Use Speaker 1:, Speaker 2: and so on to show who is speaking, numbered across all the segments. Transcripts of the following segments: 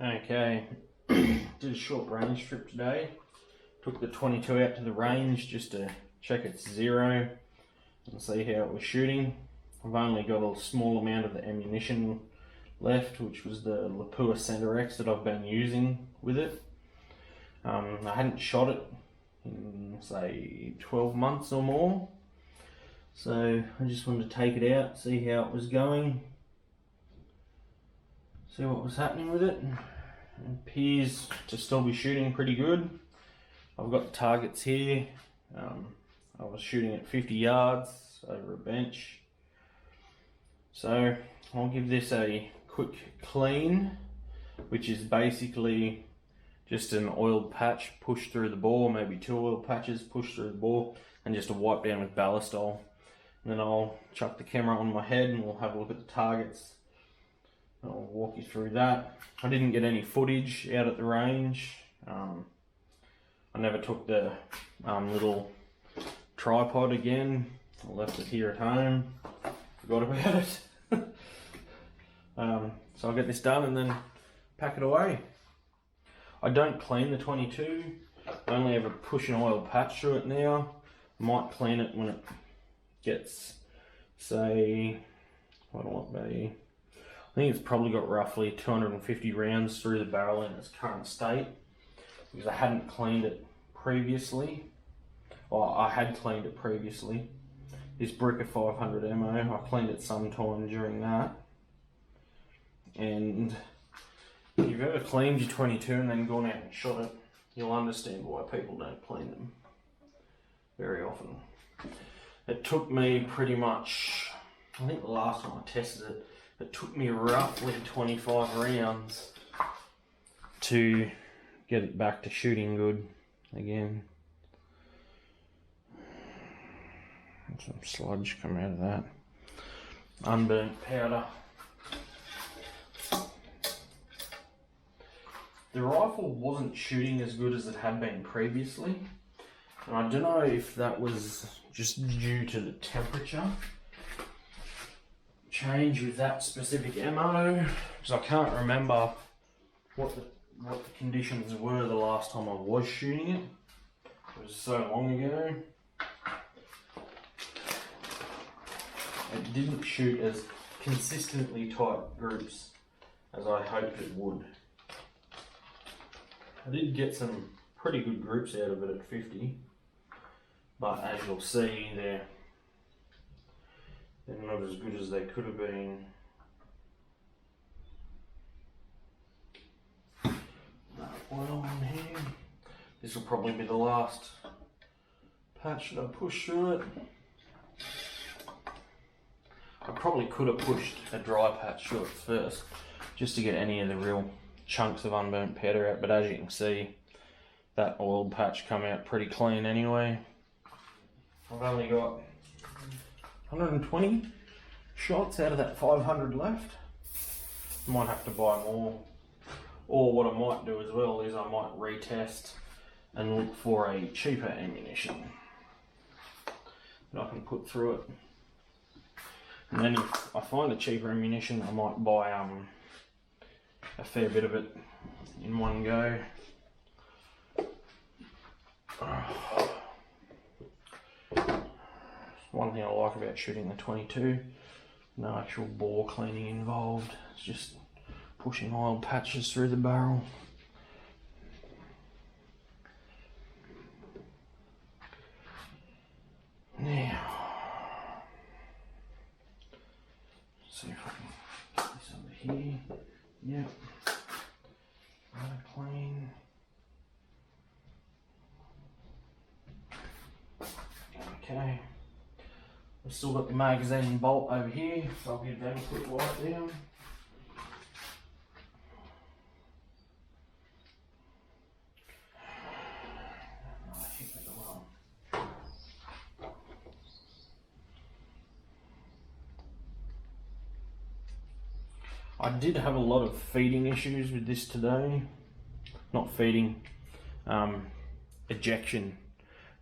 Speaker 1: Okay, did a short range trip today. Took the 22 out to the range just to check its zero and see how it was shooting. I've only got a small amount of the ammunition left, which was the Lapua Center X that I've been using with it. I hadn't shot it in say 12 months or more, so I just wanted to take it out, see how it was going, see what was happening with it. It appears to still be shooting pretty good. I've got the targets here. I was shooting at 50 yards over a bench. So I'll give this a quick clean, which is basically just an oiled patch pushed through the bore, maybe 2 oil patches pushed through the bore, and just a wipe down with ballistol. And then I'll chuck the camera on my head and we'll have a look at the targets. I'll walk you through that. I didn't get any footage out at the range. I never took the little tripod again. I left it here at home. Forgot about it. So I'll get this done and then pack it away. I don't clean the 22. I only ever push an oil patch through it now. I might clean it when it gets, say, what will it be? I think it's probably got roughly 250 rounds through the barrel in its current state, because I hadn't cleaned it previously. Well, I had cleaned it previously. This brick of 500 ammo, I cleaned it sometime during that. And if you've ever cleaned your 22 and then gone out and shot it, you'll understand why people don't clean them very often. It took me pretty much, I think the last time I tested it, it took me roughly 25 rounds to get it back to shooting good again. Some sludge come out of that. Unburnt powder. The rifle wasn't shooting as good as it had been previously. And I don't know if that was just due to the temperature change with that specific ammo, because I can't remember what the conditions were the last time I was shooting it. It was so long ago. It didn't shoot as consistently tight groups as I hoped it would. I did get some pretty good groups out of it at 50, but as you'll see, they're not as good as they could have been. Oil on here. This will probably be the last patch that I push through it. I probably could have pushed a dry patch through it first, just to get any of the real chunks of unburnt powder out, but as you can see, that oiled patch come out pretty clean anyway. I've only got 120 shots out of that 500 left. Might have to buy more, or what I might do as well is I might retest and look for a cheaper ammunition that I can put through it. And then if I find a cheaper ammunition, I might buy a fair bit of it in one go. One thing I like about shooting the 22, no actual bore cleaning involved. It's just pushing oil patches through the barrel. Now, see if I can get this over here. Yep. Rather clean. Okay. I've still got the magazine and bolt over here, so I'll give them a quick wipe down. I did have a lot of feeding issues with this today. Not feeding, ejection.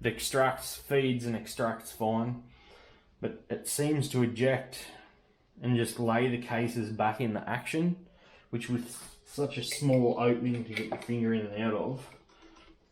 Speaker 1: It extracts, feeds and extracts fine, but it seems to eject and just lay the cases back in the action, which with such a small opening to get your finger in and out of.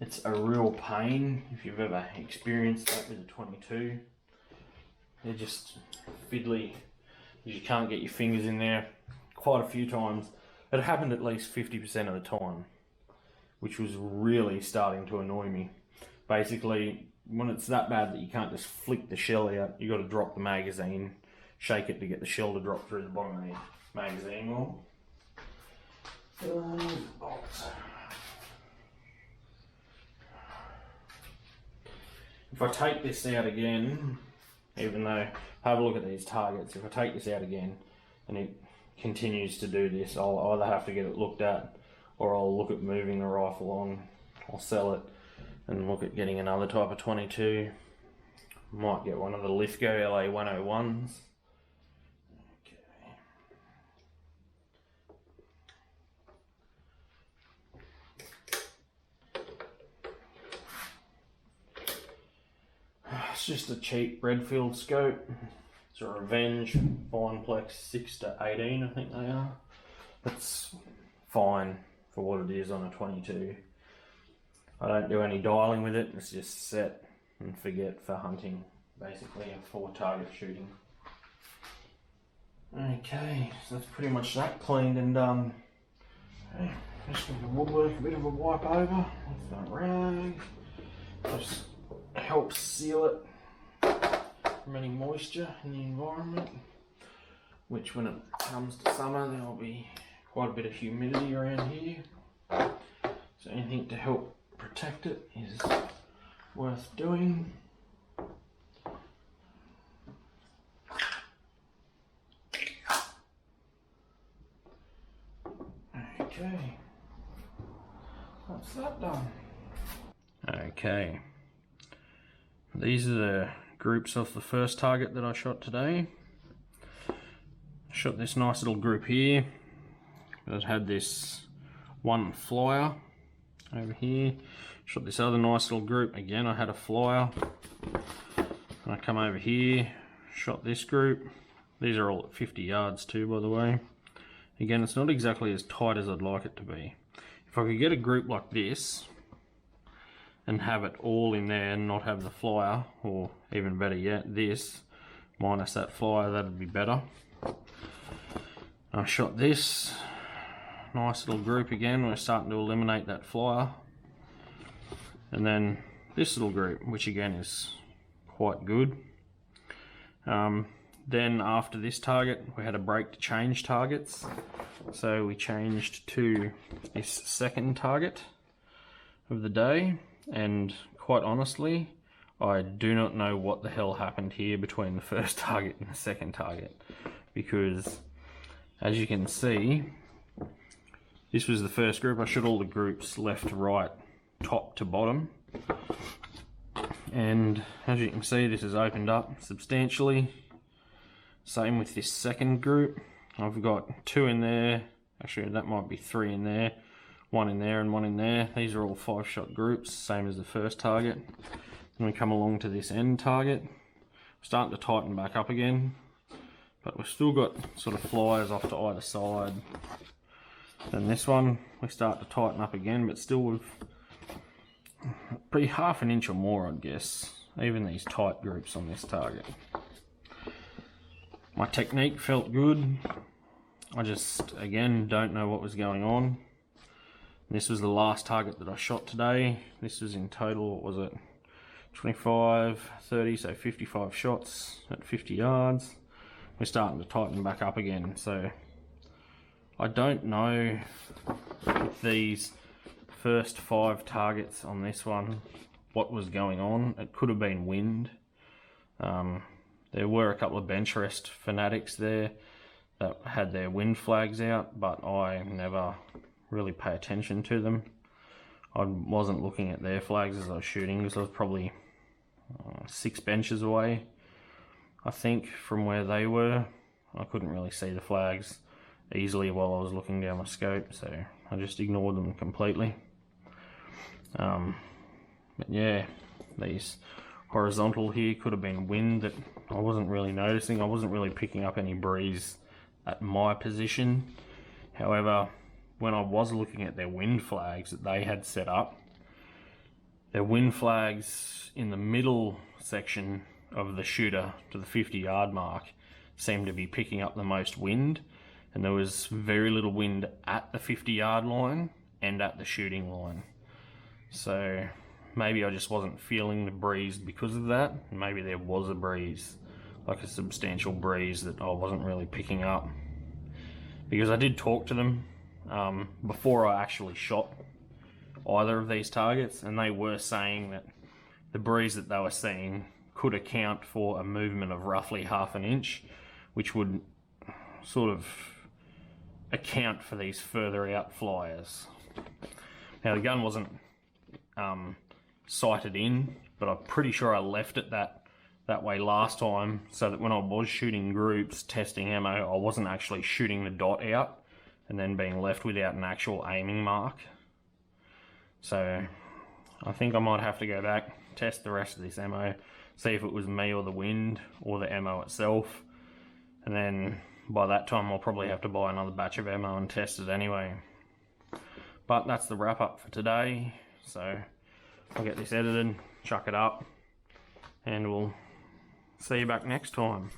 Speaker 1: It's a real pain if you've ever experienced that with a 22. They're just fiddly. You can't get your fingers in there quite a few times. It happened at least 50% of the time, which was really starting to annoy me. Basically, when it's that bad that you can't just flick the shell out, you got to drop the magazine, shake it to get the shell to drop through the bottom of the magazine wall. If I take this out again, even though, have a look at these targets, if I take this out again and it continues to do this, I'll either have to get it looked at or I'll look at moving the rifle on. I'll sell it and look at getting another type of 22. Might get one of the Lithgow LA 101s. It's just a cheap Redfield scope. It's a Revenge Fineplex 6 to 18, I think they are. It's fine for what it is on a 22. I don't do any dialing with it, it's just set and forget for hunting, basically, and for target shooting. Okay, so that's pretty much that cleaned and done. Okay, just give the woodwork a bit of a wipe over with that rag. Just helps seal it from any moisture in the environment, which when it comes to summer there'll be quite a bit of humidity around here, so anything to help protect it is worth doing. Okay, that's that done. Okay, these are the groups off the first target that I shot today. Shot this nice little group here. It had this one flyer over here. Shot this other nice little group. Again, I had a flyer. And I come over here, shot this group. These are all at 50 yards too, by the way. Again, it's not exactly as tight as I'd like it to be. If I could get a group like this and have it all in there and not have the flyer, or even better yet, this minus that flyer, that'd be better. I shot this nice little group again. We're starting to eliminate that flyer. And then this little group, which again is quite good. Then after this target, we had a break to change targets. So we changed to this second target of the day. And quite honestly, I do not know what the hell happened here between the first target and the second target, because as you can see, this was the first group. I shot all the groups left to right, top to bottom, and as you can see, this has opened up substantially. Same with this second group. I've got 2 in there, actually that might be 3 in there, 1 in there and 1 in there. These are all 5-shot groups, same as the first target. Then we come along to this end target. We're starting to tighten back up again, but we've still got sort of flyers off to either side. Then this one, we start to tighten up again, but still with pretty half an inch or more, I'd guess. Even these tight groups on this target. My technique felt good. I just, again, don't know what was going on. This was the last target that I shot today. This was in total, what was it? 25, 30, so 55 shots at 50 yards. We're starting to tighten back up again, so I don't know with these first 5 targets on this one what was going on. It could have been wind. There were a couple of bench rest fanatics there that had their wind flags out, but I never really pay attention to them. I wasn't looking at their flags as I was shooting, because I was probably 6 benches away, I think, from where they were. I couldn't really see the flags easily while I was looking down my scope, so I just ignored them completely. But yeah, these horizontal here could have been wind that I wasn't really noticing. I wasn't really picking up any breeze at my position. However, when I was looking at their wind flags that they had set up, their wind flags in the middle section of the shooter to the 50-yard mark seemed to be picking up the most wind, and there was very little wind at the 50-yard line and at the shooting line. So maybe I just wasn't feeling the breeze because of that. Maybe there was a breeze, like a substantial breeze, that I wasn't really picking up. Because I did talk to them before I actually shot either of these targets, and they were saying that the breeze that they were seeing could account for a movement of roughly 1/2 inch, which would sort of account for these further out flyers. Now the gun wasn't sighted in, but I'm pretty sure I left it that way last time, so that when I was shooting groups testing ammo, I wasn't actually shooting the dot out and then being left without an actual aiming mark. So I think I might have to go back, test the rest of this ammo, see if it was me or the wind or the ammo itself, and then by that time I'll probably have to buy another batch of ammo and test it anyway. But that's the wrap up for today, so I'll get this edited, chuck it up, and we'll see you back next time.